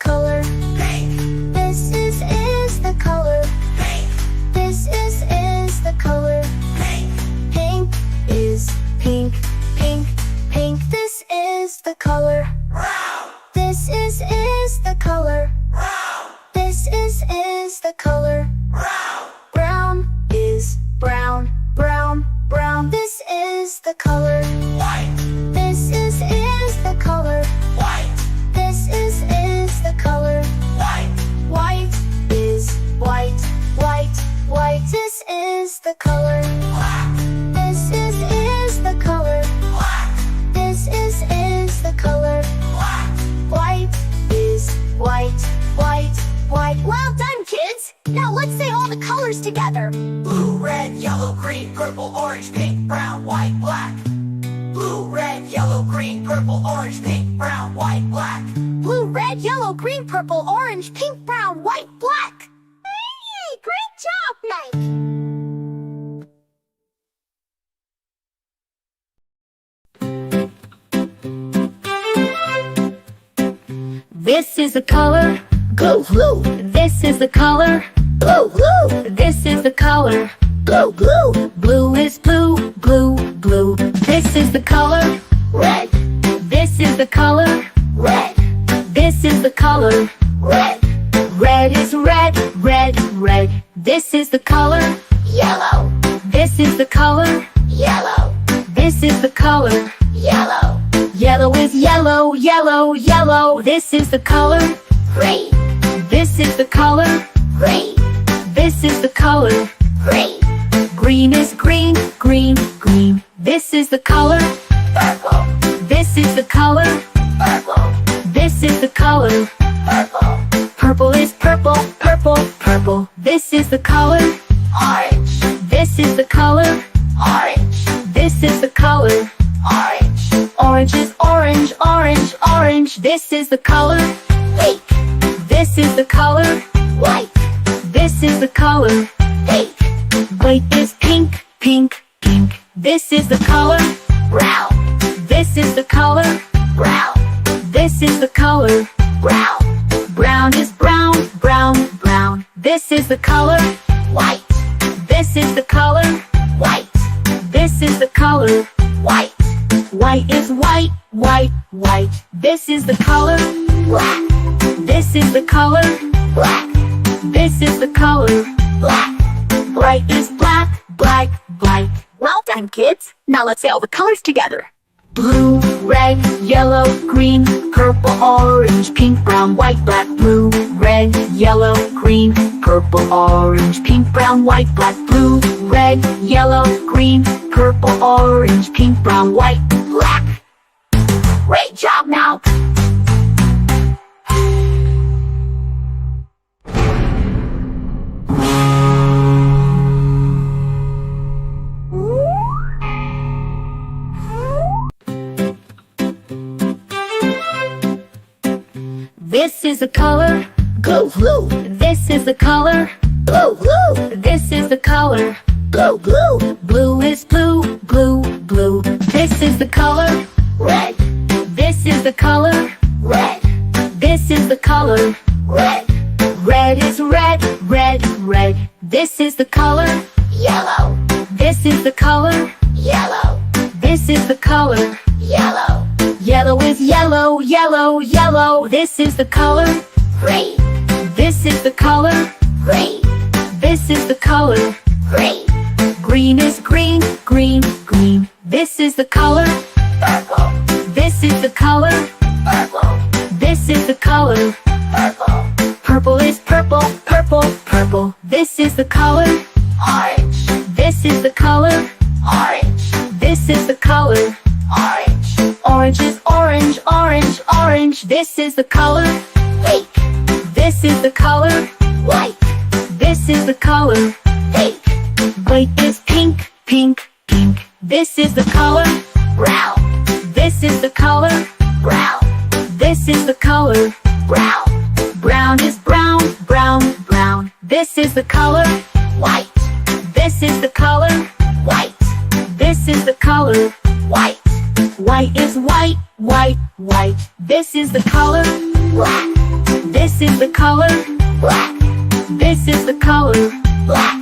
color pink. This is the color pink. This is the color pink. Pink is pink, pink, pink. This is the color brown. This is the color brown. This is the color brown. Brown is brown, brown, brown. This is the color white. This is the color white. This is the color white. White is white, white, white. This is the color black. This is the color black. This is the color black. White is white, white, white. Well done, kids! Now let's say all the colors together. Blue, red, yellow, green, purple, orange, pink, brown, white, black. Blue, red, yellow, green, purple, orange, pink, brown, white, black. Blue, red, yellow, green, purple, orange, pink, brown, white, black. Hey, great job, Mike! This is the color blue, blue. This is the color blue, blue. This is the color blue, blue. Blue is blue, blue, blue. This is the color red. This is the color red. This is the color red. Red is red, red, red. This is the color yellow. This is the color yellow. This is the color yellow. Yellow is yellow, yellow, yellow. This is the color green. This is the color green. This is the color green. Green is green, green, green. This is the color purple. This is the color purple. This is the color purple. Purple is purple, purple, purple. This is the color orange. This is the color orange. This is the color orange. Orange is orange, orange, orange. This is the color pink. This is the color white. This is the color pink. White is pink, pink, pink. This is the color brown. This is the color brown. This is the color brown. Brown is brown, brown, brown. This is the color white. This is the color white. This is the color white. White is white, white, white. This is the color black. This is the color black. This is the color black. Bright is black, black, black. Well done, kids. Now let's say all the colors together. Blue, red, yellow, green, purple, orange, pink, brown, white, black. Blue, red, yellow, green, purple, orange, pink, brown, white, black. Blue, red, yellow, green, purple, orange, pink, brown, white, black. Great job now! This is the color blue, blue. This is the color blue, blue. This is the color blue, blue. Blue is blue, blue, blue. This is the color red. This is the color red. This is the color red. Red is red, red, red. This is the color yellow. This is the color yellow. This is the color yellow. Yellow is yellow, yellow, yellow. This is the color green. This is the color green. This is the color green. Green is green, green, green. This is the color purple. This is the color purple. This is the color purple. Purple is purple, purple, purple. This is the color orange. This is the color orange. This is the color orange. Orange is orange, orange, orange. This is the color pink. This is the color white. This is the color pink. White is pink, pink, pink. This is the color brown. This is the color brown. This is the color brown. Brown is brown, brown, brown. This is the color white. This is the color white. This is the color white. White is white, white, white. This is the color black. This is the color black. This is the color black.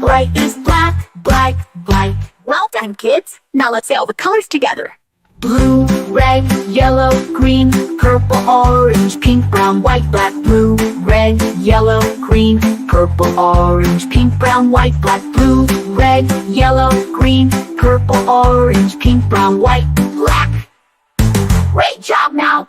Bright is black, black, black. Well done, kids. Now let's say all the colors together. Blue, red, yellow, green, purple, orange, pink, brown, white, black. Blue, red, yellow, green, purple, orange, pink, brown, white, black. Blue, red, yellow, green, purple, orange, pink, brown, white, black. Great job now.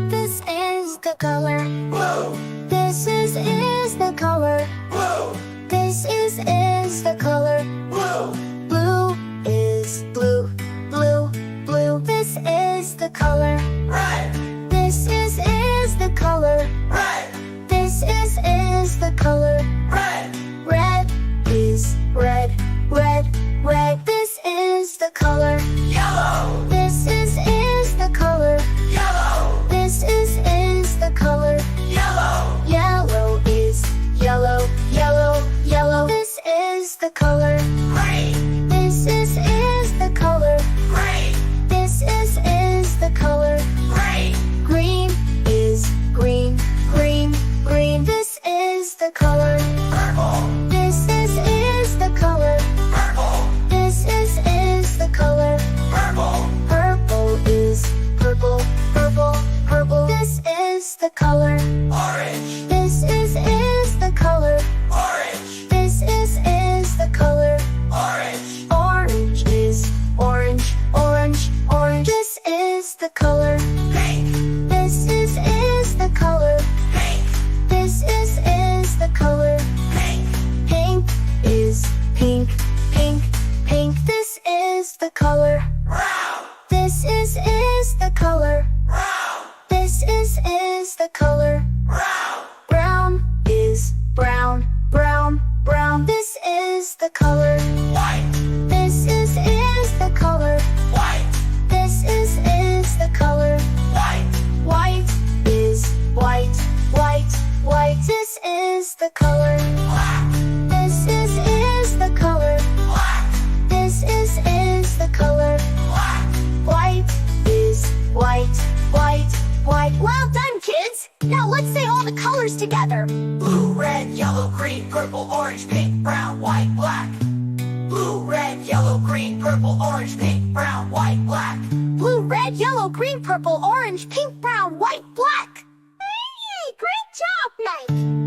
This is the color. Blue, This is the color. blue, This is the color. blue, Blue is blue, blue, blue. This is the color. red, This is the color. red, This is the color. red, Red is red, red, red. This is the color. yellow, This is the color. yellow, This is the color. yellow, Yellow is yellow, yellow, yellow. This is the color. green, This is the color. green, This is the color. green, Green is green, green, green. This is the color. purple, This is the color. purple, This is the color. purple, Purple is purple, purple, purple. This is the color. orange, This is the color. orange, This is the color. orange, Orange is orange, orange, orange. This is the color. pink, This is the color. pink, This is the color. pink, Pink is pink, pink, pink. This is the color. brown, This is the color. brown, This is the color. brown, Brown is brown, brown, brown. This is the color. white, This is the color. white, This is the color. white, White is white, white, white. This is the color. black, This is the color. black, This is the color. black, White is white, white, white. Well done, kids. Now let's say all the colors together. blue, red, yellow, green, purple, orange, pink, brown, white, black. Blue, red, yellow, green, purple, orange, pink, brown, white, black. Blue, red, yellow, green, purple, orange, pink, brown, white, black. Hey, great job, Mike.